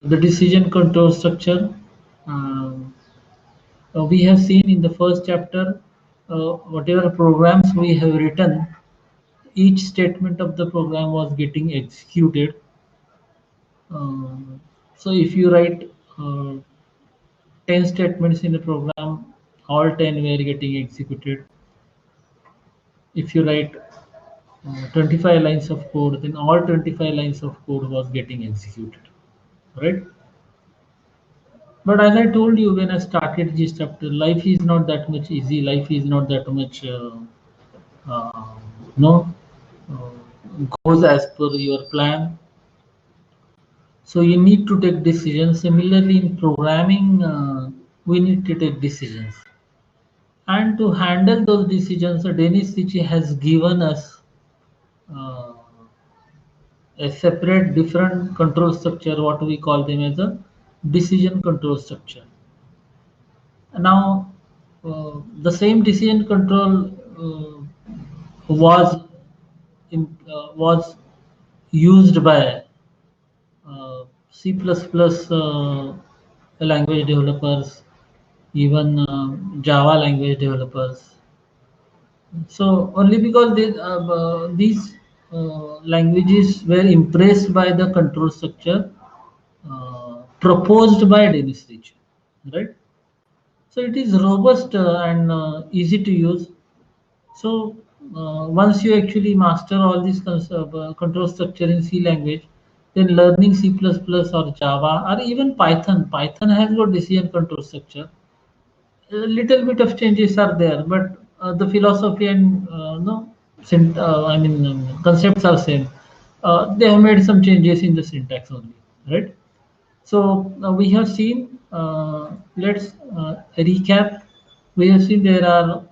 the decision control structure. Um, we have seen in the first chapter, whatever programs we have written, each statement of the program was getting executed. So if you write 10 statements in a program, all 10 were getting executed. If you write 25 lines of code, then all 25 lines of code was getting executed, right? But as I told you when I started this chapter, life is not that much easy. Life is not that much, uh, no, goes as per your plan. So you need to take decisions. Similarly, in programming, we need to take decisions. And to handle those decisions, Denis Ritchie has given us uh, a separate, different control structure. What we call them as a decision control structure. Now, the same decision control was was used by C++ language developers, even Java language developers. So only because these languages were impressed by the control structure proposed by Denis Ritchie, right? So it is robust and easy to use. So once you actually master all these control structure in C language, then learning C++ or Java or even Python. Python has got decision control structure. A little bit of changes are there, but the philosophy and no, I mean concepts are same. They have made some changes in the syntax only, right? So we have seen. Let's recap. We have seen there are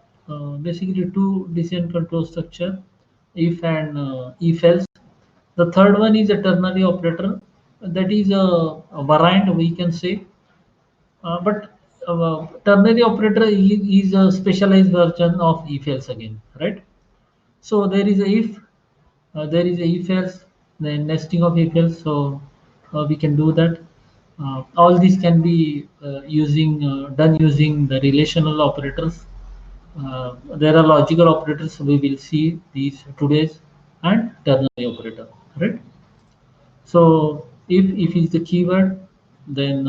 basically two decision control structure, if and if else. The third one is a ternary operator. That is a variant we can say, but ternary operator is a specialized version of if else again, right? So there is a if, there is a if else, then nesting of if else. So we can do that. All these can be done using the relational operators. There are logical operators. We will see these today's and ternary operator, right? So if is the keyword, then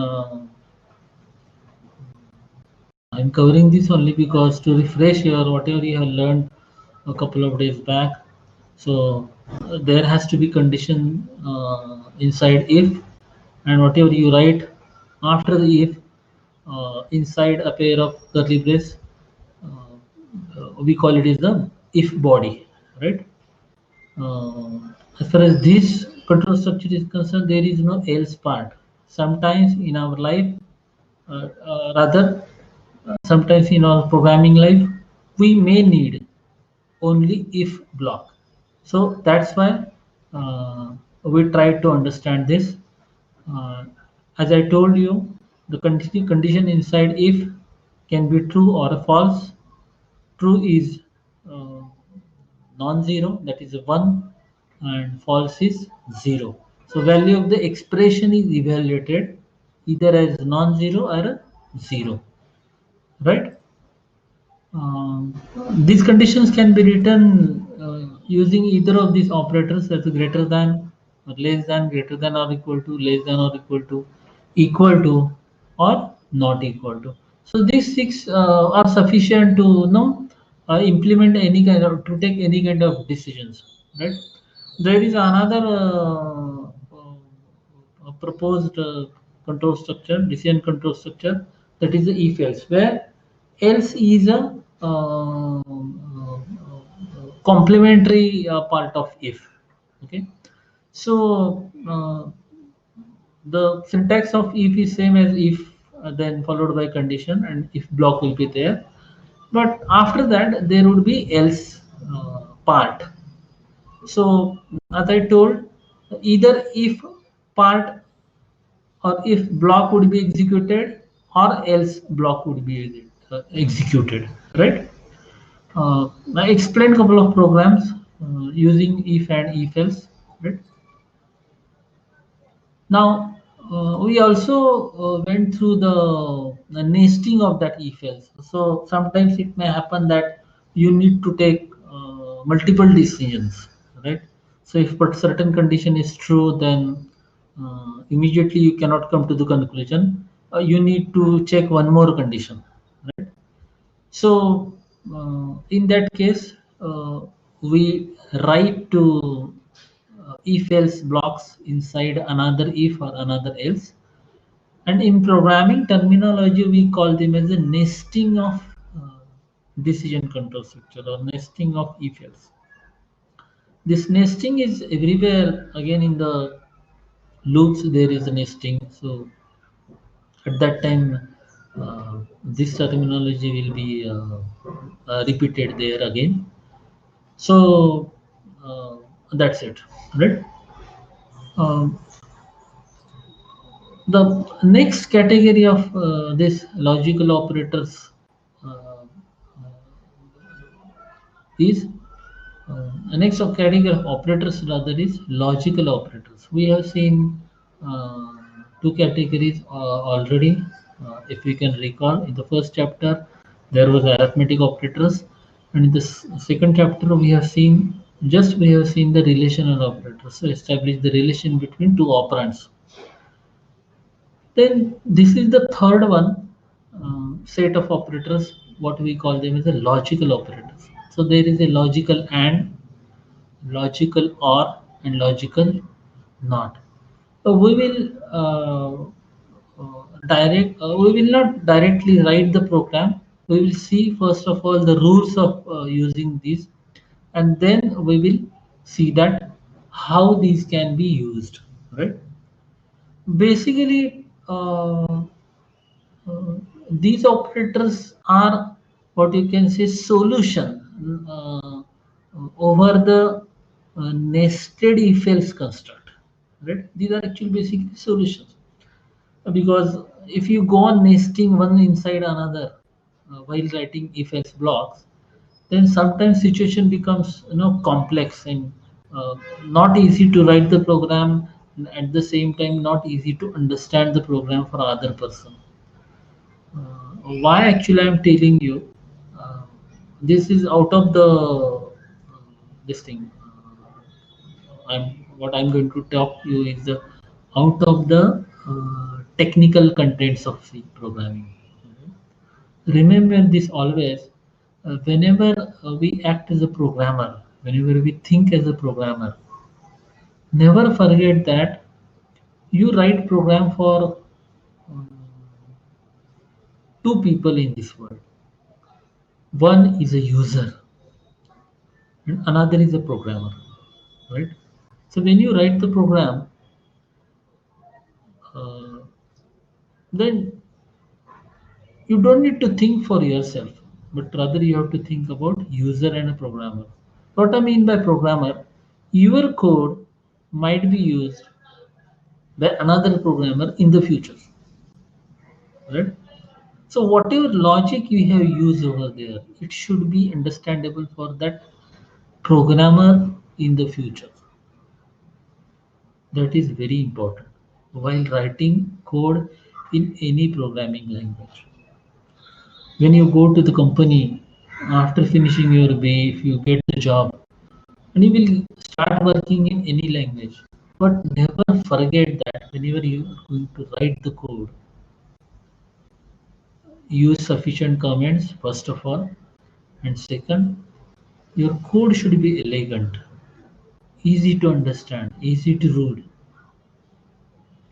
I'm covering this only because to refresh your whatever you have learned a couple of days back. So there has to be condition inside if, and whatever you write after the if inside a pair of curly brace, we call it is the if body, right? As far as this control structure is concerned, there is no else part. Sometimes in our life, rather, sometimes in our programming life, we may need only if block. So that's why we try to understand this. Uh, as I told you, the condition inside if can be true or false. True is uh, non-zero, that is a 1, and false is 0. So value of the expression is evaluated either as non-zero or a 0, right? These conditions can be written using either of these operators, that's greater than or less than, greater than or equal to, less than or equal to, or not equal to. So these six are sufficient to implement any kind of to take any kind of decisions, right? There is another proposed control structure, decision control structure, that is the if else, where else is a complementary part of if. Okay, so the syntax of if is same as if, then followed by condition, and if block will be there. But after that, there would be else part. So as I told, either if part or if block would be executed, or else block would be executed, right? I explained a couple of programs using if and if else, right? Now We also went through the nesting of that if else. So sometimes it may happen that you need to take multiple decisions, right? So if but certain condition is true, then immediately you cannot come to the conclusion. You need to check one more condition, right? So in that case, we write to if else blocks inside another if or another else, and in programming terminology, we call them as a nesting of uh, decision control structure or nesting of if else. This nesting is everywhere. Again, in the loops, there is a nesting. So at that time, this terminology will be repeated there again. So uh, that's it, right? Um, the next category of this logical operators uh, is next of category of operators rather is logical operators. We have seen uh, two categories already. If we can recall, in the first chapter there was arithmetic operators, and in the second chapter we have seen the relational operators. So establish the relation between two operands. Then this is the third one, set of operators. What we call them is the logical operators. So there is a logical and, logical or, and logical not. So we will not directly write the program. We will see first of all the rules of using these, and then we will see that how these can be used. Right. Basically, uh, these operators are what you can say solution over the nested if else construct, right? These are actually basically solutions, because if you go on nesting one inside another while writing if else blocks, then sometimes situation becomes complex and not easy to write the program, and at the same time not easy to understand the program for other person. Why actually I'm telling you, uh, this is out of the this thing. I'm what I'm going to talk to you is the out of the technical contents of C programming. Remember this always. Whenever we act as a programmer, whenever we think as a programmer, never forget that you write program for um, two people in this world. One is a user and another is a programmer, right? So when you write the program, uh, then you don't need to think for yourself, but rather you have to think about user and a programmer. What I mean by programmer, your code might be used by another programmer in the future, right? So whatever logic you have used over there, it should be understandable for that programmer in the future. That is very important while writing code in any programming language. When you go to the company after finishing your BA, if you get the job, and you will start working in any language. But never forget that whenever you are going to write the code, use sufficient comments first of all, and second, your code should be elegant, easy to understand, easy to read,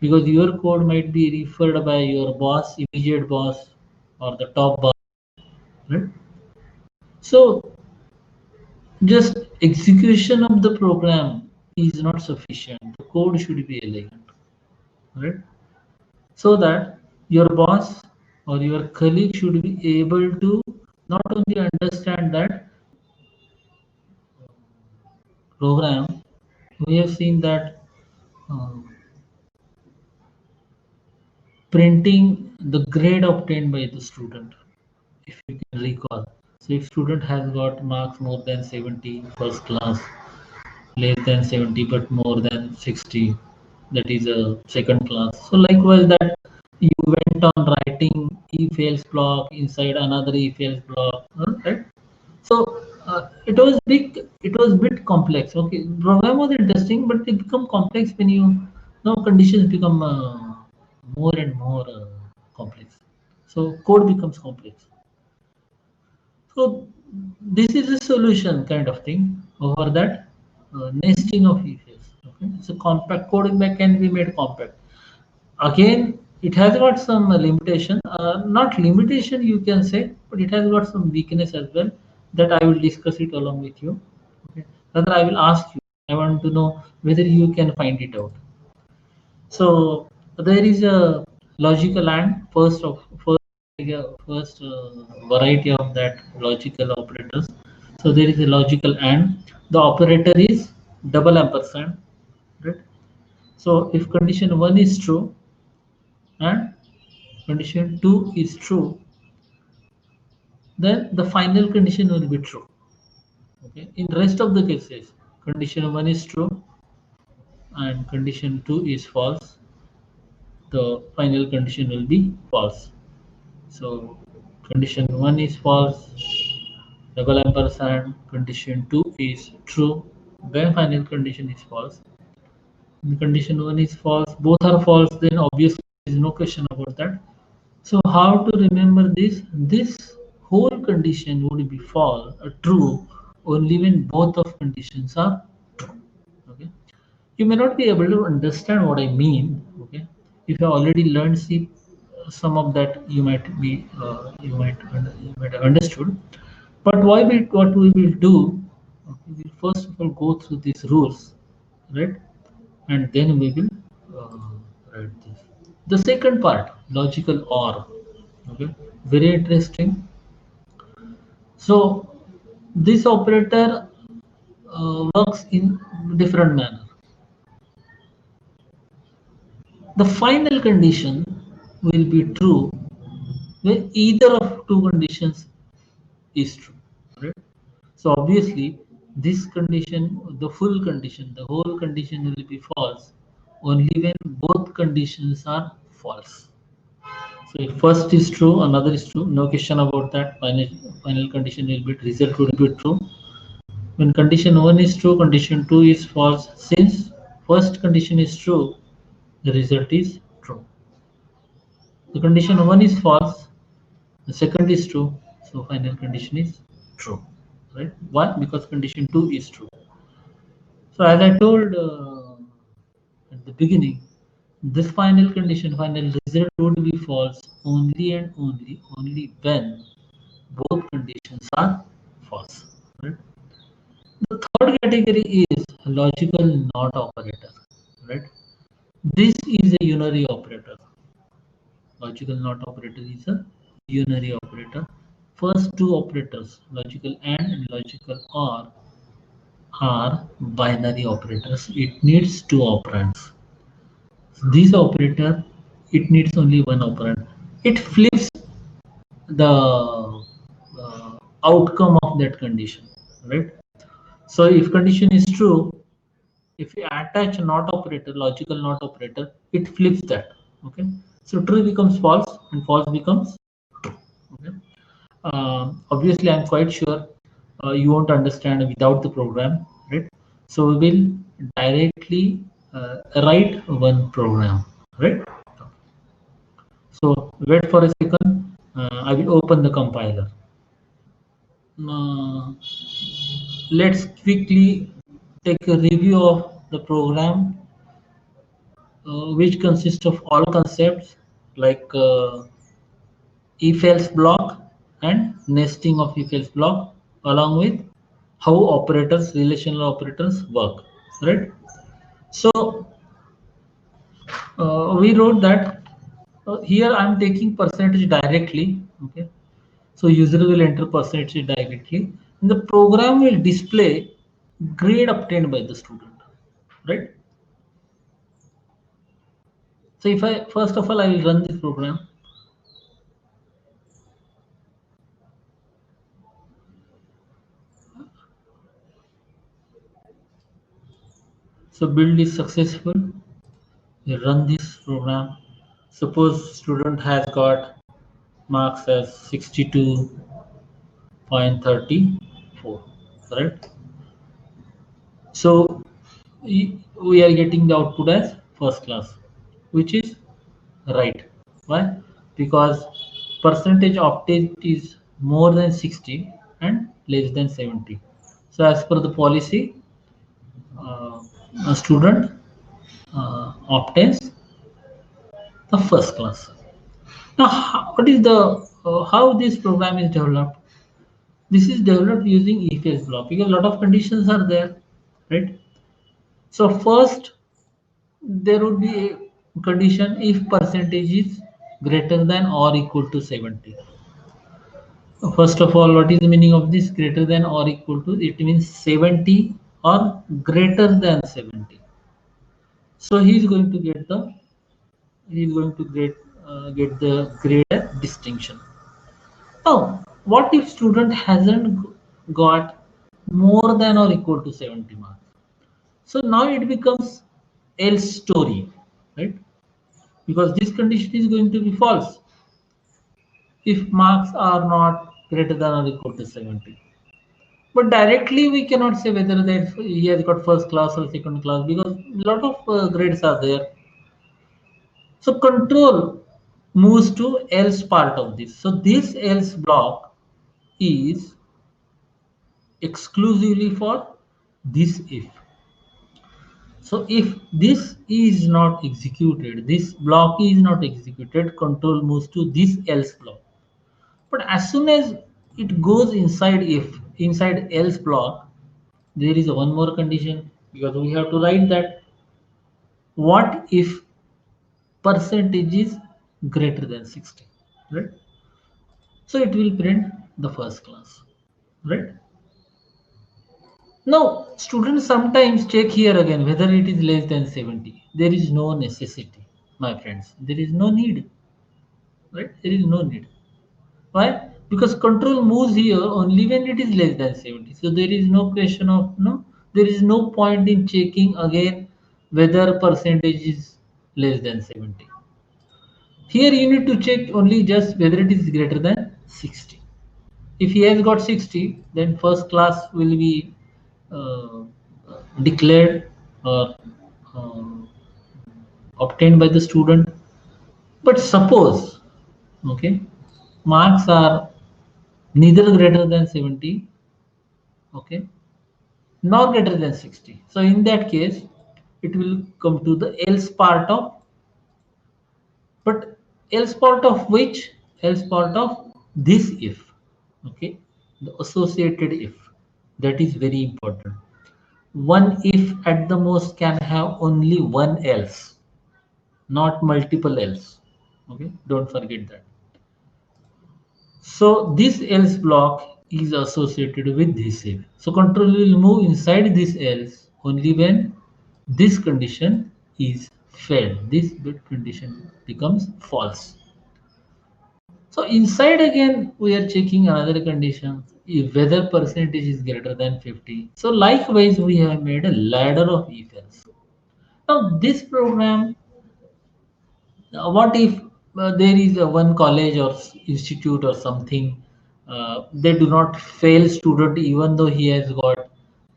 because your code might be referred by your boss, immediate boss, or the top boss, right? So just execution of the program is not sufficient. The code should be elegant, right? So that your boss or your colleague should be able to not only understand that program. We have seen that um, printing the grade obtained by the student, if you can recall. So if student has got marks more than 70 first class, less than 70 but more than 60, that is a second class. So likewise that you went on writing if else block inside another if else block, right? So it was bit complex. Okay, program was interesting, but it become complex when you now conditions become more and more complex. So code becomes complex. So this is a solution kind of thing over that nesting of features. Okay, so compact coding back can be made compact. Again, it has got some limitation, not limitation you can say, but it has got some weakness as well that I will discuss it along with you. Okay, rather I will ask you. I want to know whether you can find it out. So there is a logical and first variety of that logical operators. So there is a logical and the operator is double ampersand, right? So if condition one is true and condition two is true, then the final condition will be true. Okay. In rest of the cases, condition one is true and condition two is false. The final condition will be false. So condition 1 is false, double ampersand, condition 2 is true, then final condition is false. The condition 1 is false, both are false, then obviously there is no question about that. So how to remember this? This whole condition would be false, true, only when both of conditions are true. Okay. You may not be able to understand what I mean. Okay, if you already learned C, some of that you might have understood. But what we will do? Okay, we will first of all go through these rules, right, and then we will write this. The second part, logical OR. Okay, very interesting. So this operator works in different manner. The final condition will be true when either of two conditions is true. Right? So obviously, this condition, the full condition, the whole condition will be false only when both conditions are false. So if first is true, another is true, no question about that. Final condition will be result will be true. When condition one is true, condition two is false. Since first condition is true, the result is true. The condition one is false, the second is true, so final condition is true, right? Why? Because condition two is true. So as I told at the beginning, this final condition, final result would be false only and only when both conditions are false. Right? The third category is logical not operator. Right? This is a unary operator. Logical not operator is a unary operator. First two operators, logical and logical OR, are binary operators. It needs two operands. This operator, it needs only one operand. It flips the outcome of that condition, right? So if condition is true, if we attach not operator, logical not operator, it flips that. Okay. So true becomes false and false becomes true. Okay. Obviously, I'm quite sure you won't understand without the program, right? So we will directly write one program, right? So wait for a second. I will open the compiler. Uh, let's quickly take a review of the program, which consists of all concepts like if-else block and nesting of if-else block, along with how operators, relational operators work, right? So we wrote that here I'm taking percentage directly, okay? So user will enter percentage directly, and the program will display grade obtained by the student, right? So if I first of all I will run this program. So build is successful. We run this program. Suppose student has got marks as 62.34, right? So we are getting the output as first class, which is right. Why? Because percentage obtained is more than 60 and less than 70. So as per the policy, uh, a student obtains the first class. Now, what is the how this program is developed? This is developed using if-else block because a lot of conditions are there, right? So first, there would be a condition if percentage is greater than or equal to 70. First of all, what is the meaning of this greater than or equal to? It means 70 or greater than 70. So he is going to get the grade distinction. Now, what if student hasn't got more than or equal to 70 marks? So now it becomes else story, right? Because this condition is going to be false if marks are not greater than or equal to 70. But directly we cannot say whether that he has got first class or second class because a lot of grades are there. So control moves to else part of this. So this else block is exclusively for this if. So if this is not executed, this block is not executed, control moves to this else block. But as soon as it goes inside if, inside else block, there is one more condition because we have to write that what if percentage is greater than 60, right? So it will print the first class, right? Now, students sometimes check here again whether it is less than 70. There is no necessity, my friends. There is no need, right? There is no need. Why? Because control moves here only when it is less than 70. So there is no question of no, there is no point in checking again whether percentage is less than 70. Here you need to check only just whether it is greater than 60. If he has got 60, then first class will be uh, declared or um, obtained by the student. But suppose, okay, marks are neither greater than 70, okay, nor greater than 60. So in that case, it will come to the else part of, but else part of which? Else part of this if, okay, the associated if. That is very important. One if at the most can have only one else, not multiple else. Okay, don't forget that. So this else block is associated with this if. So control will move inside this else only when this condition is failed. This bit condition becomes false. So inside again we are checking another condition if whether percentage is greater than 50. So likewise we have made a ladder of if else. Now this program, what if there is a one college or institute or something, they do not fail student even though he has got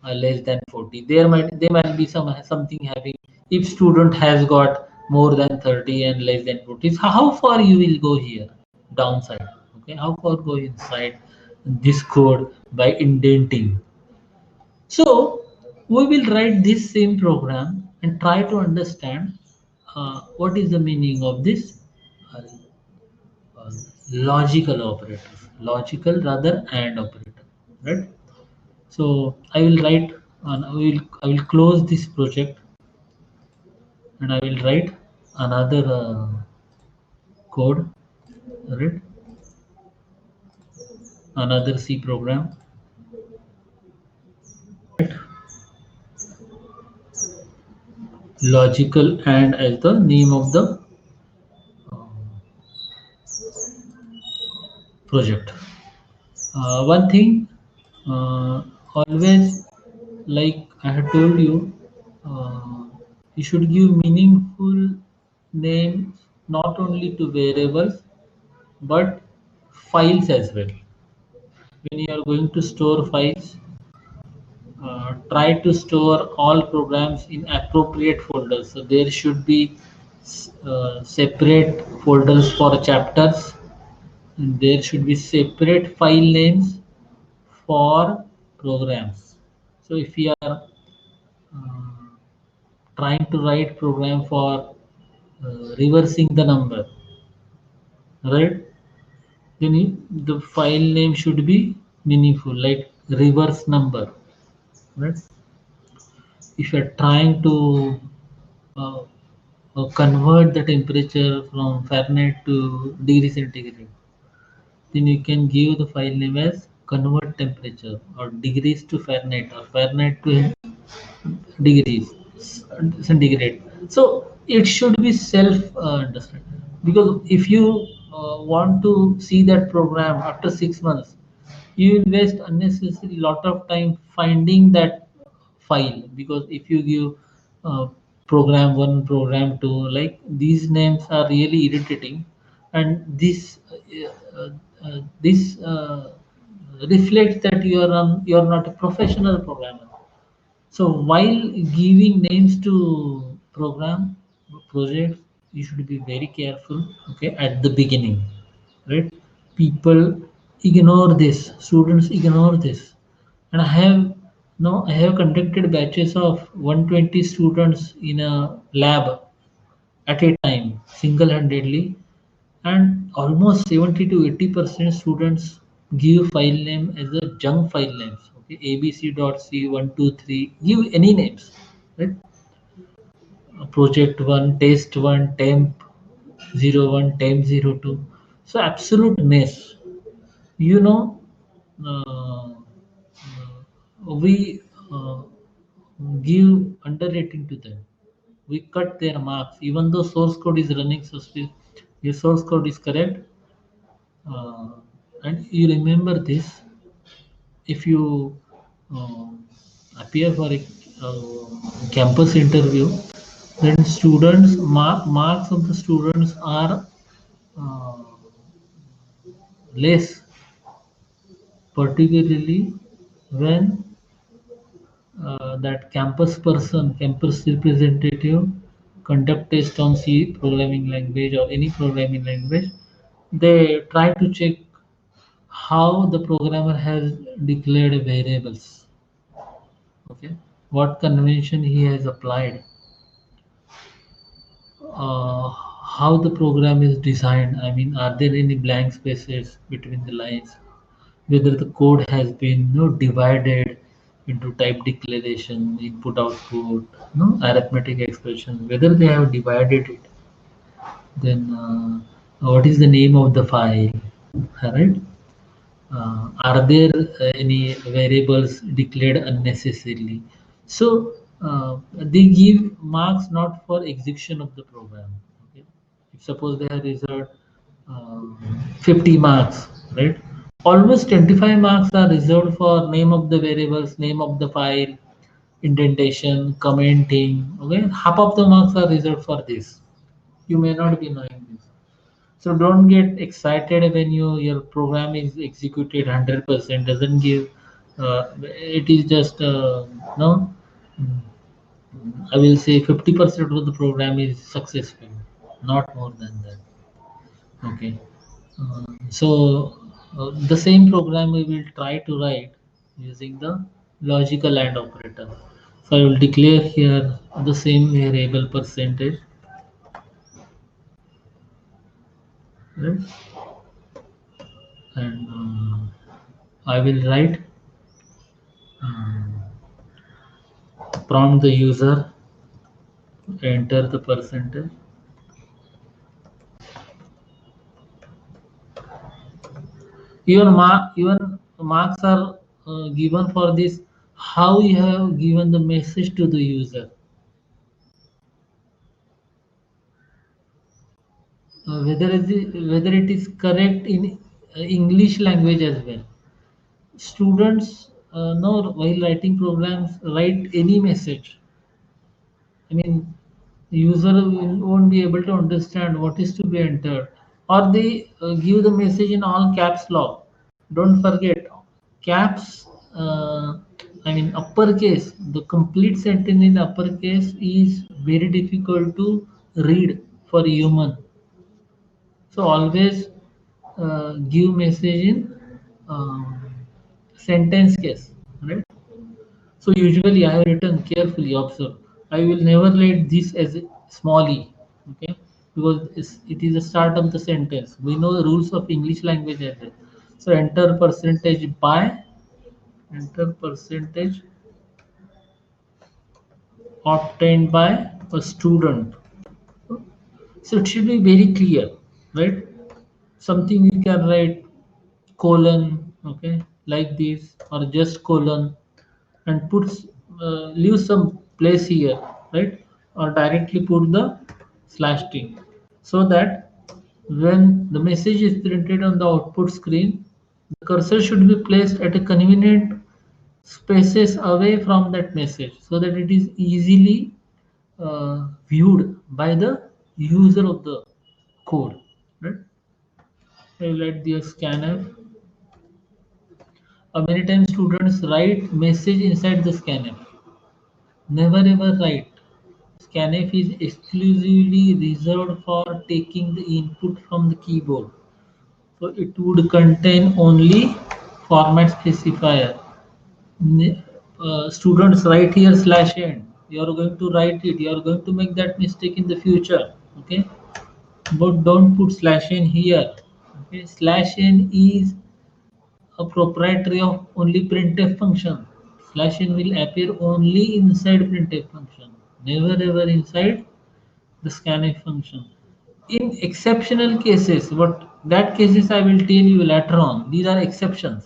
less than 40. There might be something having if student has got more than 30 and less than 40. So how far you will go here? Downside. Okay, how far go inside this code by indenting? So we will write this same program and try to understand what is the meaning of this uh, uh, logical operator, logical rather and operator, right? So I will write, I will close this project and I will write another code, right? Another C program, right? Logical and as the name of the project. One thing, always like I had told you, uh, You should give meaningful names not only to variables but files as well. When you are going to store files, try to store all programs in appropriate folders. So there should be separate folders for chapters, and there should be separate file names for programs. So if you are trying to write program for reversing the number, right? Then the file name should be meaningful, like reverse number, right? If you're trying to uh, convert the temperature from Fahrenheit to degree centigrade, then you can give the file name as convert temperature or degrees to Fahrenheit or Fahrenheit to degrees centigrade. So it should be self understand, because if you want to see that program after 6 months, you will waste unnecessary lot of time finding that file. Because if you give program 1, program 2, like these names are really irritating, and this reflects that you are not a professional programmer. So while giving names to program projects, you should be very careful. Okay, at the beginning, right? People ignore this. Students ignore this, and I have conducted batches of 120 students in a lab at a time, single-handedly, and almost 70 to 80% students give file name as a junk file names. Okay, abc.c123, give any names, right? Project 1, test 1, temp 01, temp 02. So absolute mess. You know, uh, we give underrating to them. We cut their marks even though source code is running suspicious. Your source code is correct. uh, and you remember this, if you uh, appear for a campus interview, then marks of the students are uh, less, particularly when that campus representative conduct test on C programming language or any programming language. They try to check how the programmer has declared variables. Okay, what convention he has applied, how the program is designed. I mean, are there any blank spaces between the lines? Whether the code has been divided into type declaration, input output, arithmetic expression. Whether they have divided it, then what is the name of the file? Right? Are there any variables declared unnecessarily? So they give marks not for execution of the program. Okay? If suppose they have reserved 50 marks, right? Almost 25 marks are reserved for name of the variables, name of the file, indentation, commenting. Okay, half of the marks are reserved for this. You may not be knowing this. So don't get excited when your program is executed 100%. Doesn't give. It is just no. I will say 50% of the program is successful, not more than that. Okay. So the same program we will try to write using the logical AND operator. So I will declare here the same variable percentage, right? And I will write, um, prompt the user, enter the percentage. Even marks are given for this. How you have given the message to the user, whether it is correct in English language as well. Students know while writing programs, write any message. I mean, The user won't be able to understand what is to be entered, or they give the message in all caps lock. Don't forget, caps, I mean uppercase, the complete sentence in uppercase is very difficult to read for a human. So always give message in sentence case, right? So usually I have written carefully observe. I will never write this as a small e, okay? Because it is the start of the sentence. We know the rules of English language as well. So enter percentage obtained by a student. So it should be very clear, right? Something you can write colon, okay, like this, or just colon, and leave some place here, right, or directly put the slash t, so that when the message is printed on the output screen, the cursor should be placed at a convenient spaces away from that message, so that it is easily viewed by the user of the code, right? I will let the scanf. Many times students write message inside the scanf. Never ever write. Scanf is exclusively reserved for taking the input from the keyboard. So it would contain only format specifier. Students write here slash n. You are going to write it. You are going to make that mistake in the future. Okay, but don't put slash n here. Okay, slash n is a proprietary of only printf function. Slash n will appear only inside printf function, never ever inside the scanf function. In exceptional cases, what that cases I will tell you later on. These are exceptions,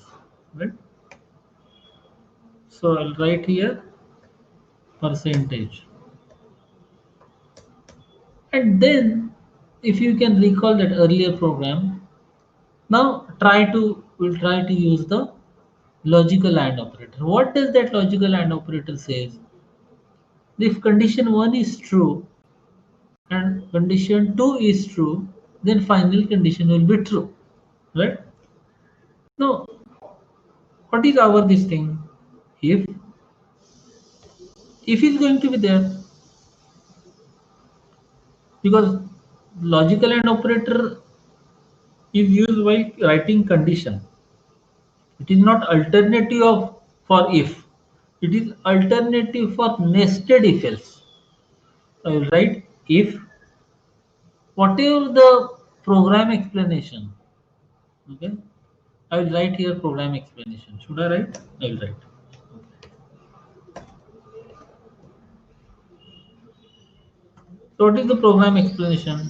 right? So I'll write here percentage, and then if you can recall that earlier program, now we'll try to use the logical AND operator. What does that logical AND operator says? If condition 1 is true and condition 2 is true, then final condition will be true, right? Now, what is our this thing? If is going to be there, because logical AND operator is used while writing condition. It is not alternative of for if. It is alternative for nested if else. I will write if whatever the program explanation. Okay, I will write here program explanation. Should I write? I will write. So what is the program explanation?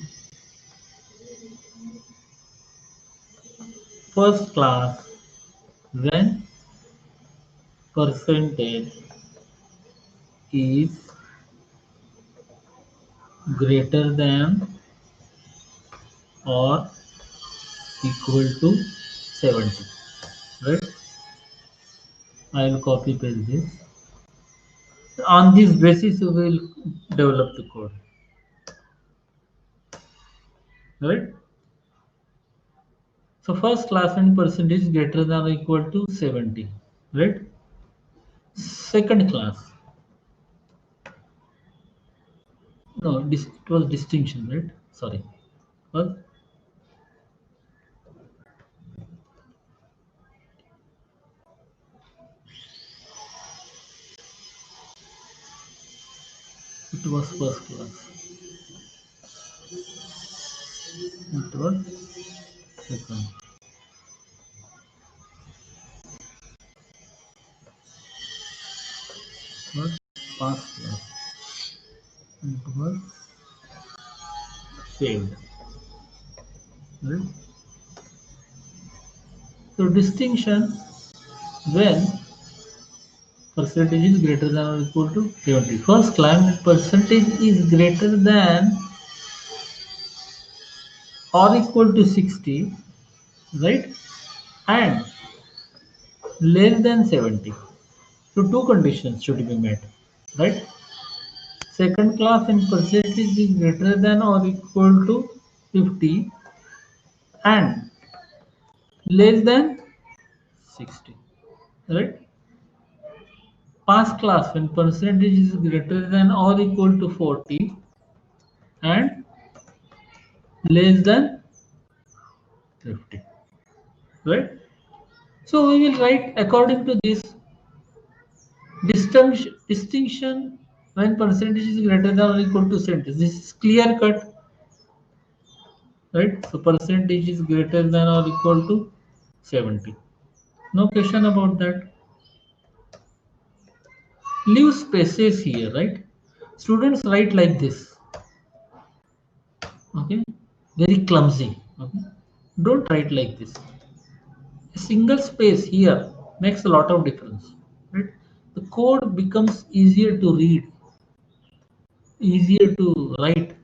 First class, when percentage is greater than or equal to 70, right? I will copy paste this. On this basis, we will develop the code, right? So first class and percentage is greater than or equal to 70, right? Second class, no, it was distinction, right? Sorry, well, it was first class. It was second. It was past class. It was saved, right? So distinction when percentage is greater than or equal to 70. First class percentage is greater than or equal to 60, right? And less than 70. So two conditions should be met, right? second class when percentage is greater than or equal to 50 and less than 60, right? First class when percentage is greater than or equal to 40 and less than 50, right? So we will write according to this distinction when percentage is greater than or equal to sentence. This is clear cut, right? So percentage is greater than or equal to 70. No question about that. Leave spaces here, right? Students write like this, okay? Very clumsy, okay? Don't write like this. A single space here makes a lot of difference, right? The code becomes easier to read, easier to write.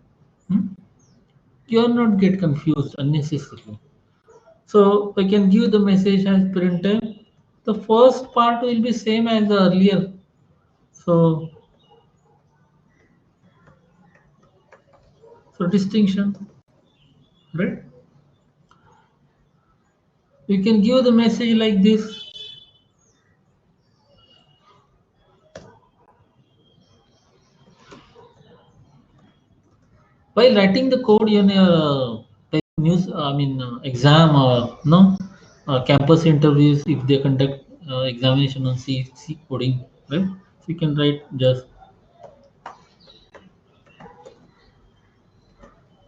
Hmm? You will not get confused unnecessarily. So I can give the message as printed. The first part will be same as the earlier. So, so distinction, right? You can give the message like this. While writing the code in your exam or no campus interviews, if they conduct examination on C coding, right? So you can write just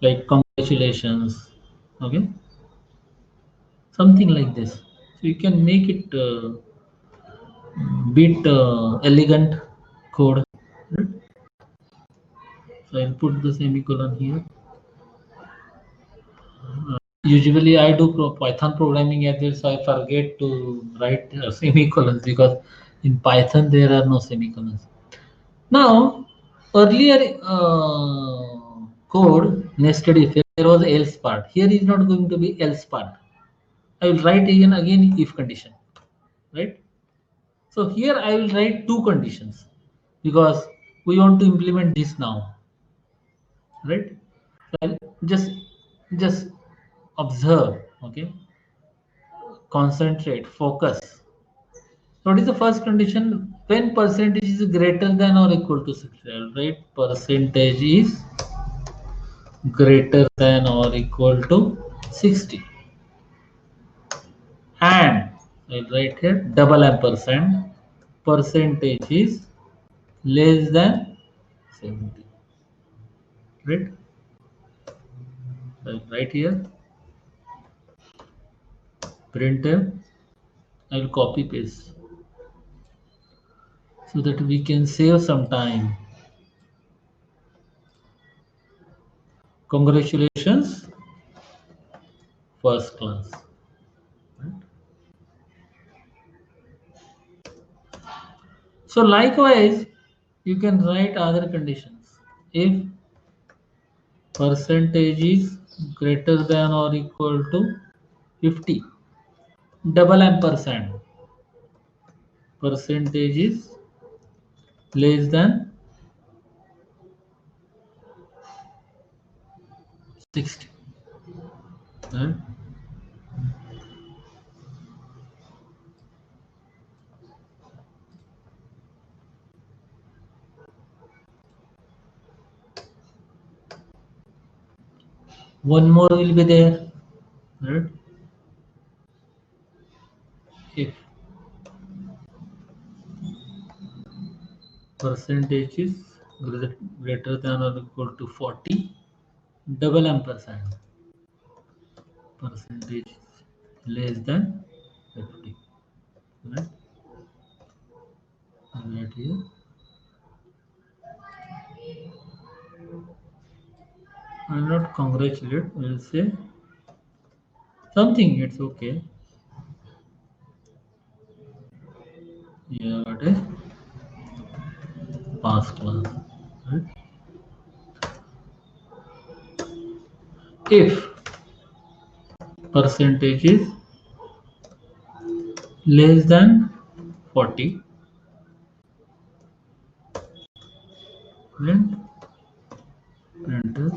like congratulations, okay, something like this. So you can make it bit elegant code. Right? So I'll put the semicolon here. Usually I do Python programming as well, so I forget to write semicolons because in Python there are no semicolons. Now, earlier code nested if there was else part. Here is not going to be else part. I will write again if condition, right? So here I will write two conditions because we want to implement this now, right? So I'll just observe, okay? Concentrate, focus. So what is the first condition? When percentage is greater than or equal to 60, right? Percentage is greater than or equal to 60. And I'll write here double ampersand. Percentage is less than 70. Right? I'll write here printf. I'll copy paste so that we can save some time. Congratulations, first class. Right? So likewise, you can write other conditions. If percentage is greater than or equal to 50, double ampersand, percentage is less than 60. Right? One more will be there. Right? If percentage is greater than or equal to 40, double ampersand, percentage is less than 50. Right? Right here. I'll not congratulate, we'll say something, it's okay. Yeah, what is pass class. Right? If percentage is less than 40, print printer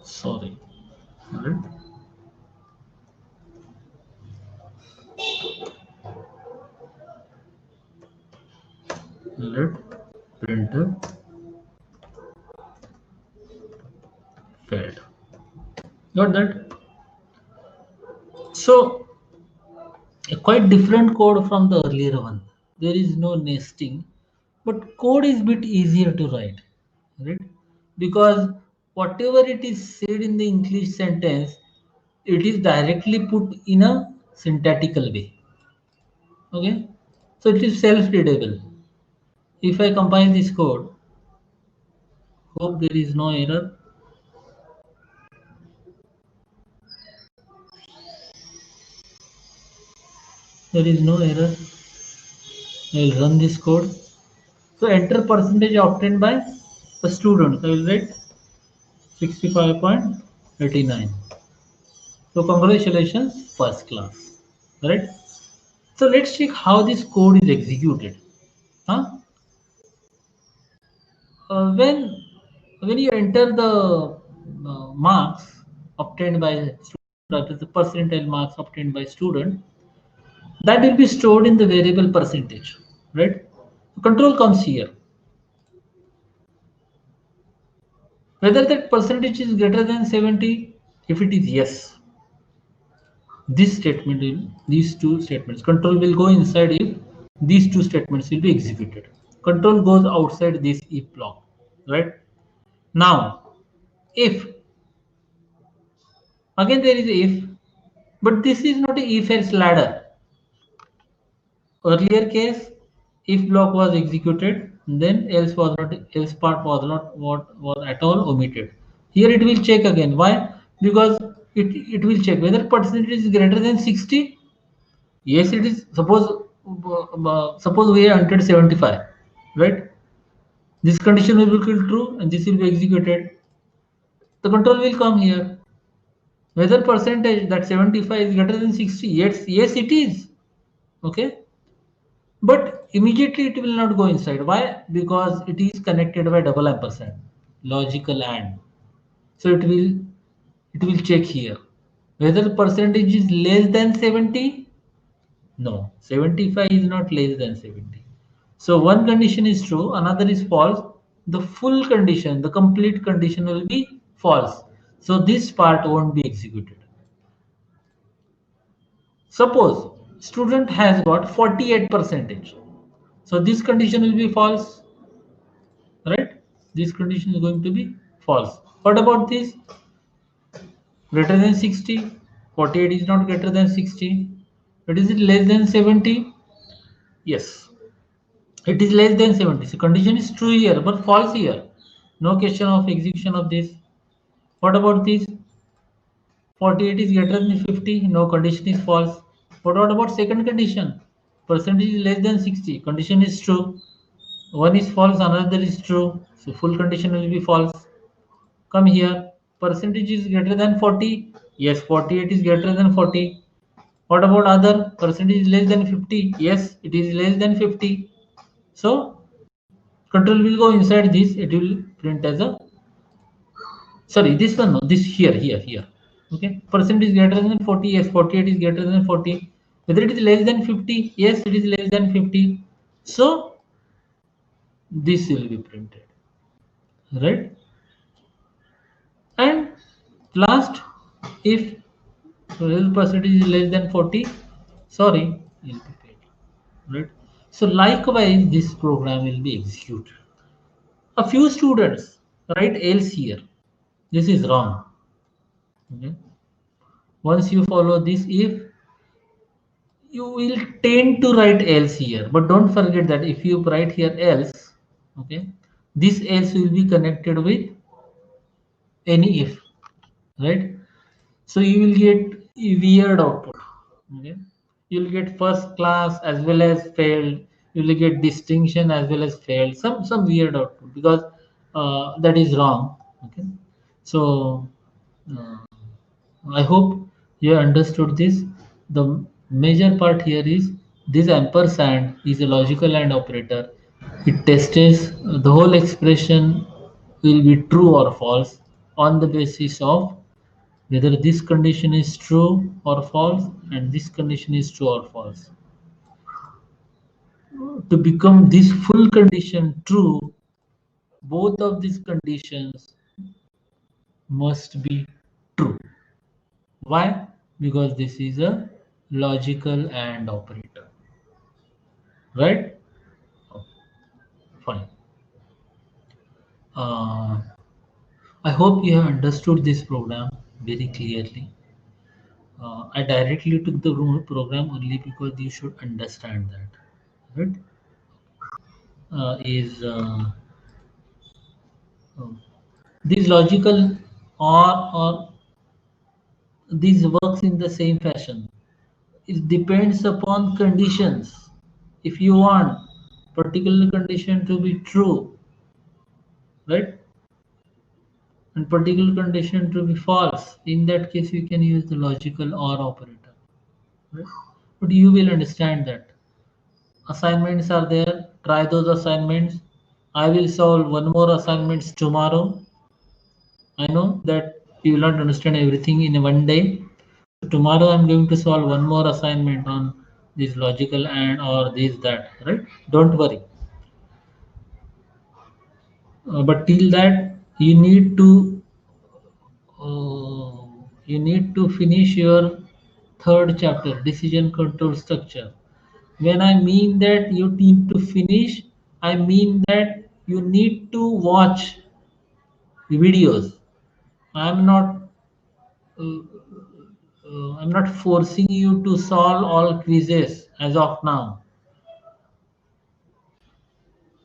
sorry, right? Let printer failed. Got that? So a quite different code from the earlier one. There is no nesting, but code is bit easier to write, right? Because whatever it is said in the English sentence, it is directly put in a syntactical way. Okay, so it is self-readable. If I compile this code, hope there is no error. There is no error. I will run this code. So enter percentage obtained by a student. I will write 65.89. So congratulations, first class. Right? So let's check how this code is executed. Huh? When you enter the marks obtained by student, the percentile marks obtained by student, that will be stored in the variable percentage. Right? Control comes here. Whether that percentage is greater than 70, if it is yes, this statement will, these two statements, control will go inside if these two statements will be executed. Control goes outside this if block, right? Now, if, again there is if, but this is not a if else ladder. Earlier case, if block was executed, then else was not, else part was not what was at all omitted. Here it will check again. Why? Because it will check whether percentage is greater than 60. Yes, it is. Suppose we entered 75, right? This condition will be true and this will be executed. The control will come here. Whether percentage that 75 is greater than 60, yes, it is. Okay. But immediately it will not go inside. Why? Because it is connected by double ampersand, logical and. So it will check here. Whether percentage is less than 70. No, 75 is not less than 70. So one condition is true, another is false. The full condition, the complete condition will be false. So this part won't be executed. Suppose student has got 48 percentage. So this condition will be false, right? This condition is going to be false. What about this? Greater than 60. 48 is not greater than 60. But is it less than 70? Yes. It is less than 70. So condition is true here, but false here. No question of execution of this. What about this? 48 is greater than 50. No, condition is false. But what about second condition? Percentage is less than 60. Condition is true. One is false, another is true. So full condition will be false. Come here. Percentage is greater than 40. Yes, 48 is greater than 40. What about other? Percentage is less than 50. Yes, it is less than 50. So control will go inside this. It will print as a, sorry, this one, no, this here. Okay, percent is greater than 40. Yes, 48 is greater than 40. Whether it is less than 50. Yes, it is less than 50. So this will be printed, right? And last, if real percentage is less than 40, sorry, will be paid, right? So likewise, this program will be executed. A few students write else here. This is wrong. Okay. Once you follow this if, you will tend to write else here, but don't forget that if you write here else, okay, this else will be connected with any if, right? So you will get a weird output. Okay, you will get first class as well as failed. You will get distinction as well as failed. Some weird output because that is wrong. Okay, so uh, I hope you understood this. The major part here is this ampersand is a logical AND operator. It tests the whole expression will be true or false on the basis of whether this condition is true or false and this condition is true or false. To become this full condition true, both of these conditions must be true. Why? Because this is a logical AND operator, right? Fine. Uh, I hope you have understood this program very clearly. I directly took the program only because you should understand that, right? Is uh, These logical or these works in the same fashion. It depends upon conditions. If you want particular condition to be true, right, and particular condition to be false, in that case you can use the logical or operator, right? But you will understand that assignments are there. Try those assignments. I will solve one more assignments tomorrow. I know that you will not understand everything in one day. Tomorrow I'm going to solve one more assignment on this logical and or this that, right? Don't worry. But till that uh, you need to finish your third chapter, decision control structure. When I mean that you need to finish, I mean that you need to watch videos. I'm not I'm not forcing you to solve all quizzes as of now.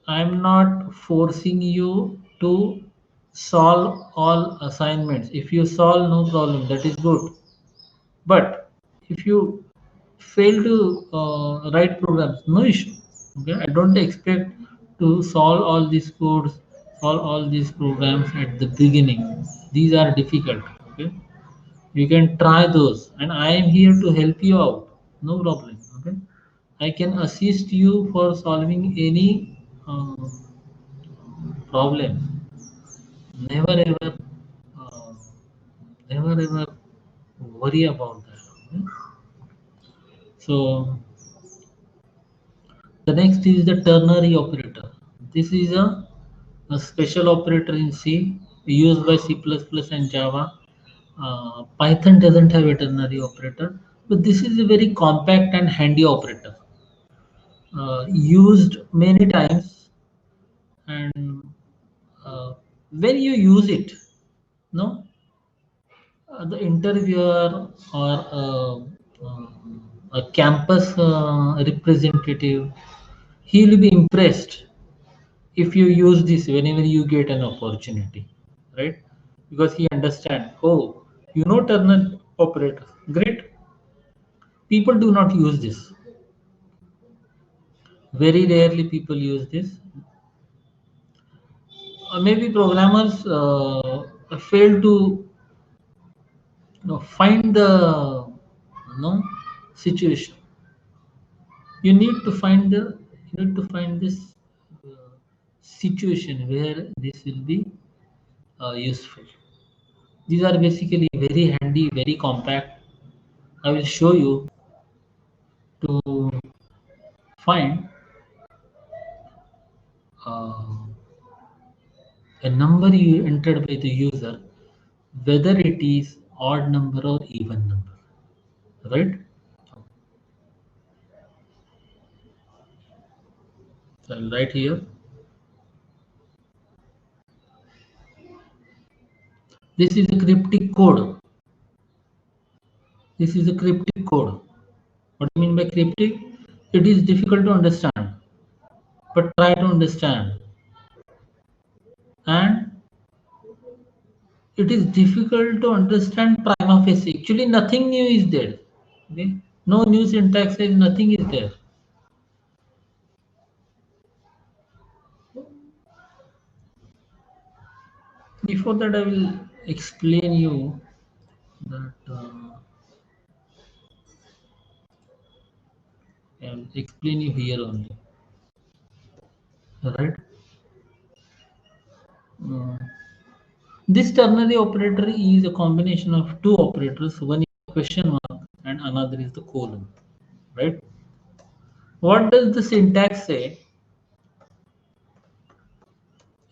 I'm not forcing you to solve all assignments. If you solve, no problem, that is good. But if you fail to write programs, no issue. Okay, I don't expect to solve all these codes, solve all these programs at the beginning. These are difficult. Okay, you can try those, and I am here to help you out. No problem. Okay, I can assist you for solving any problem. Never ever, uh, never ever worry about that. Okay? So the next is the ternary operator. This is a special operator in C used by C++ and Java. Python doesn't have a ternary operator, but this is a very compact and handy operator. Used many times, and when you use it, no, the interviewer or a campus representative, he will be impressed if you use this whenever you get an opportunity, right? Because he understand, oh, you know terminal operator, great. People do not use this. Very rarely people use this. Maybe programmers fail to find the situation. You need to find this uh, situation where this will be useful. These are basically very handy, very compact. I will show you to find uh, a number you entered by the user, whether it is odd number or even number, right? So I'll write here. This is a cryptic code. This is a cryptic code. What do you mean by cryptic? It is difficult to understand, but try to understand. And it is difficult to understand prima facie. Actually, nothing new is there. Okay? No new syntax, is nothing is there. Before that, I will explain you that I'll explain you here only. Right? Uh, this ternary operator is a combination of two operators. One is question mark and another is the colon. Right? What does the syntax say?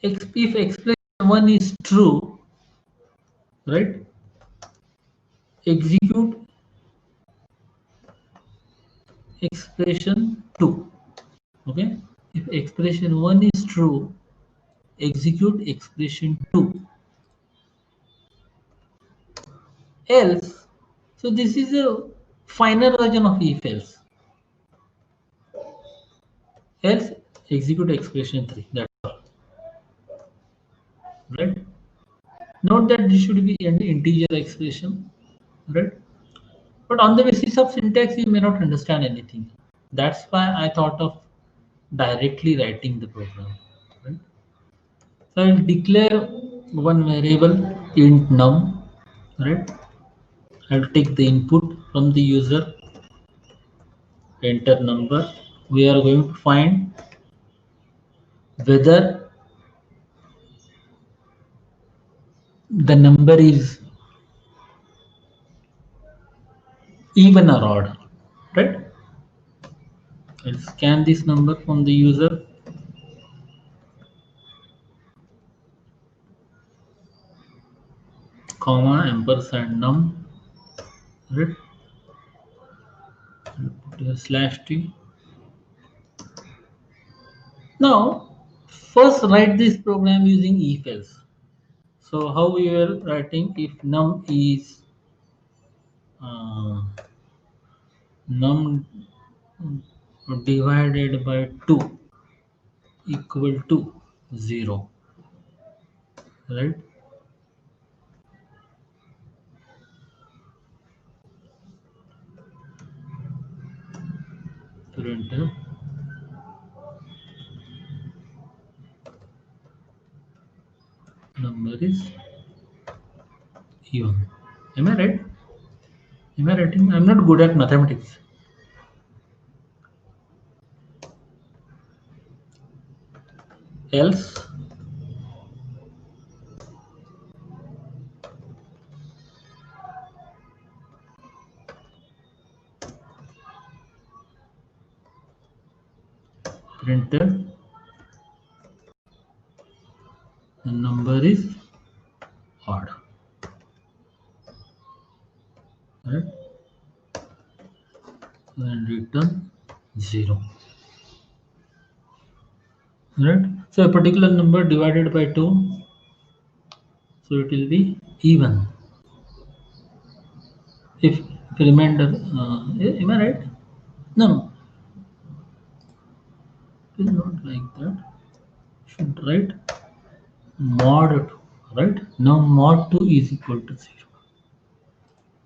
If expression one is true, right? Execute expression two. Okay? If expression one is true, execute expression two. Else, so this is a finer version of if else. Else, execute expression three. That's all. Right? Note that this should be an integer expression. Right? But on the basis of syntax, you may not understand anything. That's why I thought of directly writing the program. Right? So I'll declare one variable int num. Right? I'll take the input from the user, enter number. We are going to find whether the number is even or odd. Right? I'll scan this number from the user, comma ampersand num. Right? I'll put a slash t. Now, first write this program using if else. So how we are writing if num is uh, num divided by 2 equal to 0, right? Print number is even. Am I right? Am I writing? I'm not good at mathematics. Else, print the number is odd, right? And return 0, right? So a particular number divided by 2, so it will be even. If remainder, am I right? No, it is not like that. Should write mod 2, right? Now mod 2 is equal to 0.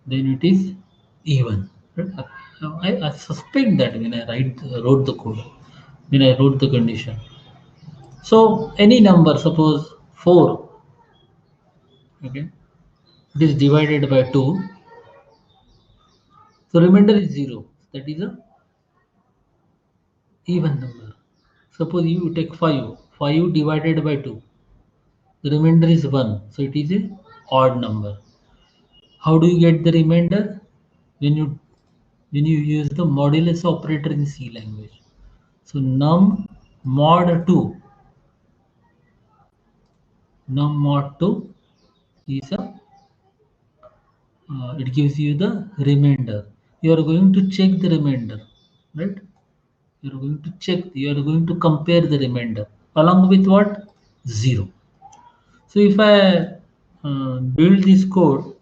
Then it is even. Right? I suspect that when I wrote the code, when I wrote the condition. So any number, suppose 4, okay, it is divided by 2, so remainder is 0. That is a even number. Suppose you take 5, 5 divided by 2, the remainder is 1, so it is a odd number. How do you get the remainder? When you use the modulus operator in C language. So num mod 2, num mod 2 is a it gives you the remainder. You are going to check the remainder, right? You are going to check. You are going to compare the remainder along with what? 0. So if I build this code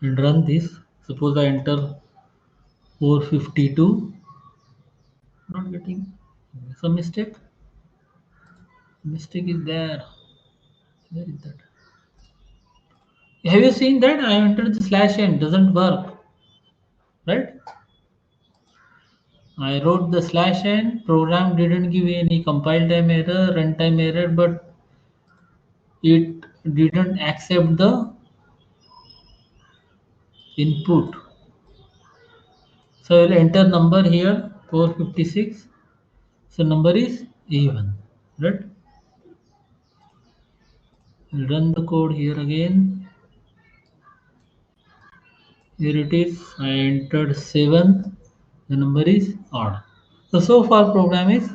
and run this, suppose I enter 452, not getting some mistake. Mistake is there. Where is that? Have you seen that? I entered the slash n, doesn't work, right? I wrote the slash n, program didn't give any compile time error, runtime error, but it didn't accept the input. So I will enter number here 456. So number is even, right? We'll run the code here again. Here it is. I entered 7. The number is odd. So far program is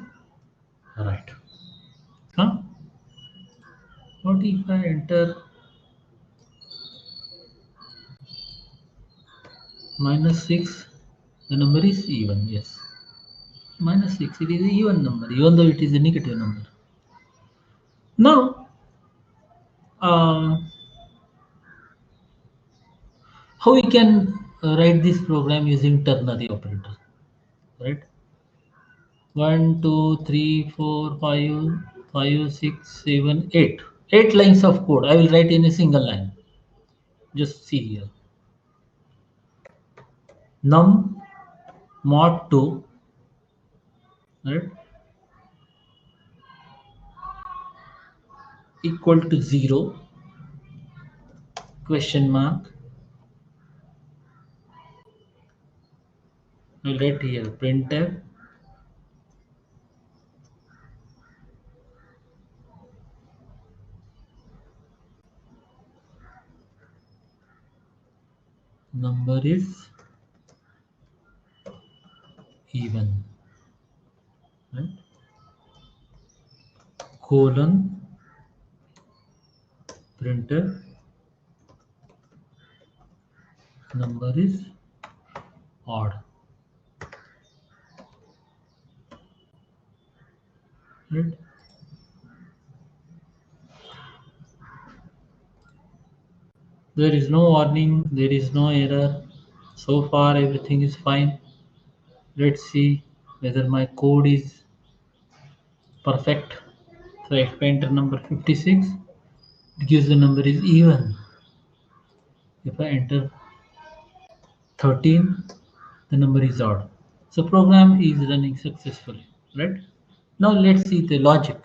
right. Huh? What if I enter -6? The number is even. Yes. -6. It is an even number, even though it is a negative number. Now, uh, how we can write this program using ternary operator, right? 1, 2, 3, 4, 5, 5, 6, 7, 8. 8 lines of code. I will write in a single line. Just see here. Num mod 2, right, equal to 0, question mark. I will write here printf number is even, right? Colon printf number is odd, right? There is no warning, there is no error. So far everything is fine. Let's see whether my code is perfect. So if I enter number 56, it gives the number is even. If I enter 13, the number is odd. So program is running successfully, right? Now let's see the logic.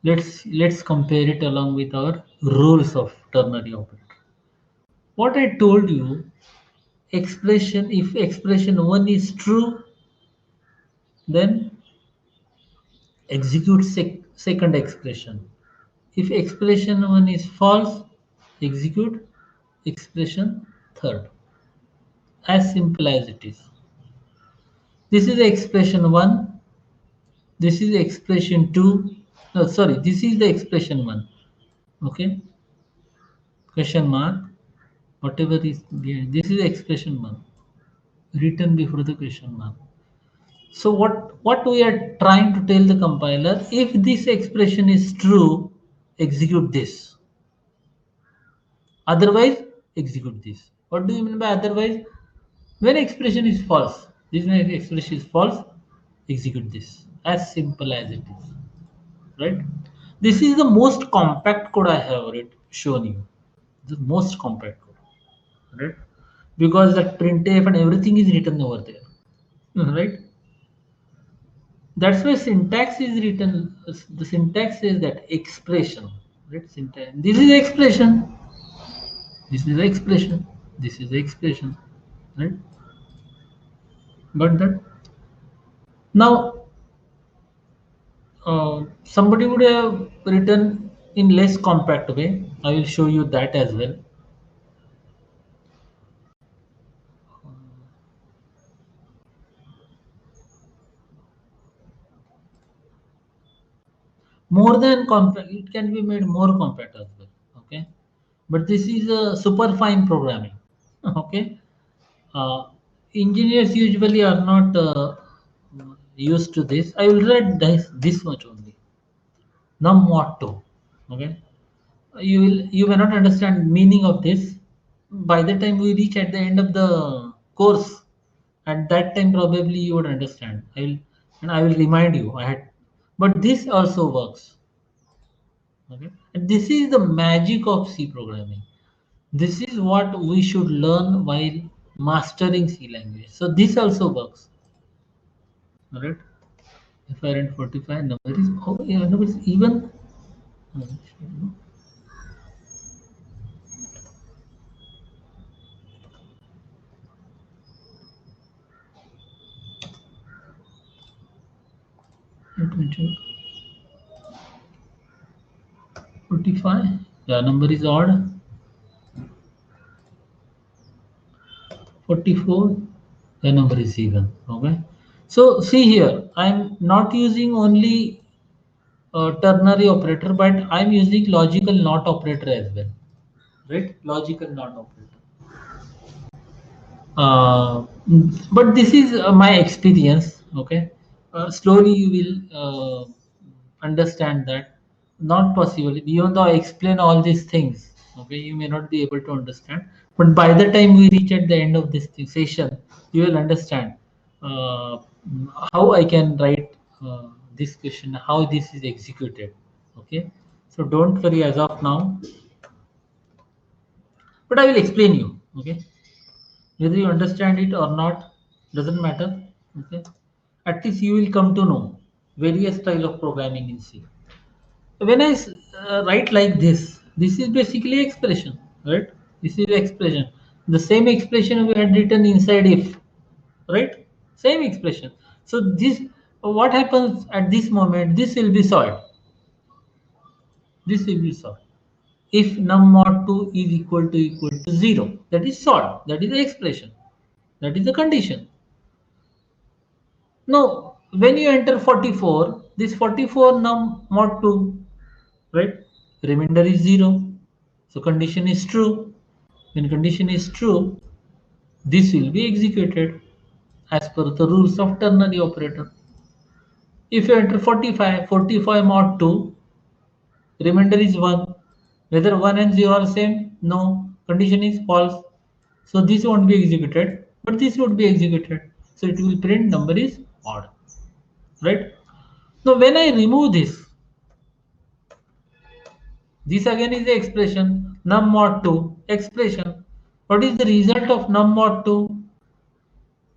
Let's compare it along with our rules of ternary operator. What I told you, expression, if expression 1 is true, then execute second expression. If expression 1 is false, execute expression third. As simple as it is. This is expression 1. This is expression 2. No, sorry, this is the expression 1. Okay? Question mark. Whatever is behind. This is expression 1. Written before the question mark. So what we are trying to tell the compiler, if this expression is true, execute this. Otherwise, execute this. What do you mean by otherwise? When expression is false, this expression is false, execute this. As simple as it is. Right? This is the most compact code I have shown you. The most compact code. Right? Because that printf and everything is written over there. Right? That's why syntax is written. The syntax is that expression. Right? Syntax. This is expression. This is the expression. This is the expression. Right? Got that? Now, somebody would have written in less compact way. I will show you that as well. More than compact, it can be made more compact as well. Okay, but this is a super fine programming. Okay, uh, engineers usually are not used to this. I will write this much only. Num motto. Okay, you may not understand meaning of this. By the time we reach at the end of the course, at that time probably you would understand. I will remind you. But this also works. Okay, and this is the magic of C programming. This is what we should learn while mastering C language. So this also works. All right. If I run 45, number is, oh yeah, number is even. Let me check. 45. Yeah, number is odd. 44. The number is even. Okay. So see here, I'm not using only ternary operator, but I'm using logical not operator as well. Right? Logical not operator. But this is my experience. Okay. Slowly you will understand that not possible. Even though I explain all these things, okay, you may not be able to understand. But by the time we reach at the end of this session, you will understand uh, how I can write this question, how this is executed. Okay. So don't worry as of now, but I will explain you. Okay. Whether you understand it or not doesn't matter. Okay. At least you will come to know various style of programming in C. When I write like this is basically expression, right? This is expression. The same expression we had written inside if, right? Same expression. So this, what happens at this moment? This will be solved. This will be solved. If num mod 2 is equal to 0, that is solved. That is the expression. That is the condition. Now, when you enter 44, this 44 num mod 2, right? Remainder is 0. So condition is true. When condition is true, this will be executed as per the rules of ternary operator. If you enter 45, 45 mod 2, remainder is 1. Whether 1 and 0 are same? No. Condition is false. So this won't be executed, but this would be executed. So it will print number is odd. Right? Now when I remove this again is the expression num mod 2 expression. What is the result of num mod 2?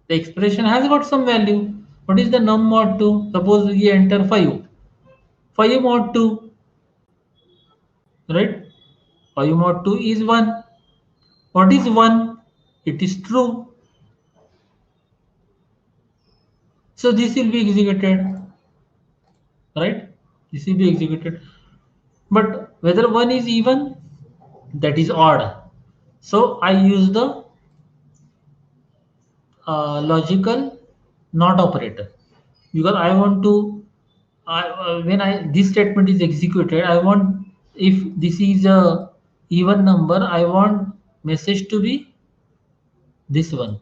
The expression has got some value. What is the num mod 2? Suppose we enter 5. 5 mod 2, right? 5 mod 2 is 1. What is 1? It is true. So this will be executed, right? This will be executed. But whether 1 is even, that is odd. So I use the logical not operator because I want to when I this statement is executed, I want if this is a even number, I want message to be this one.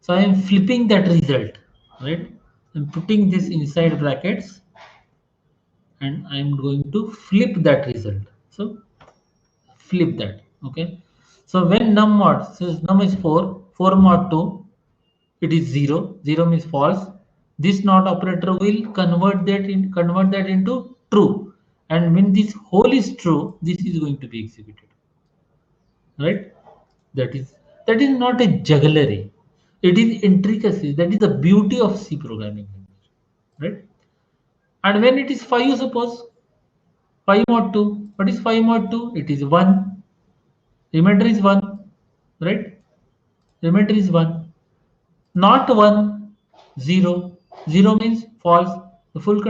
So I am flipping that result, right? I'm putting this inside brackets and I'm going to flip that result. So flip that. Okay. So when num mod says num is 4, 4 mod 2, it is 0. 0 means false. This not operator will convert that into true. And when this whole is true, this is going to be executed. Right? That is that is not a jugglery. It is intricacy. That is the beauty of C programming language. Right? And when it is 5, suppose 5 mod 2. What is 5 mod 2? It is 1. Remainder is 1. Right? Remainder is 1. Not 1, 0. 0 means false. The full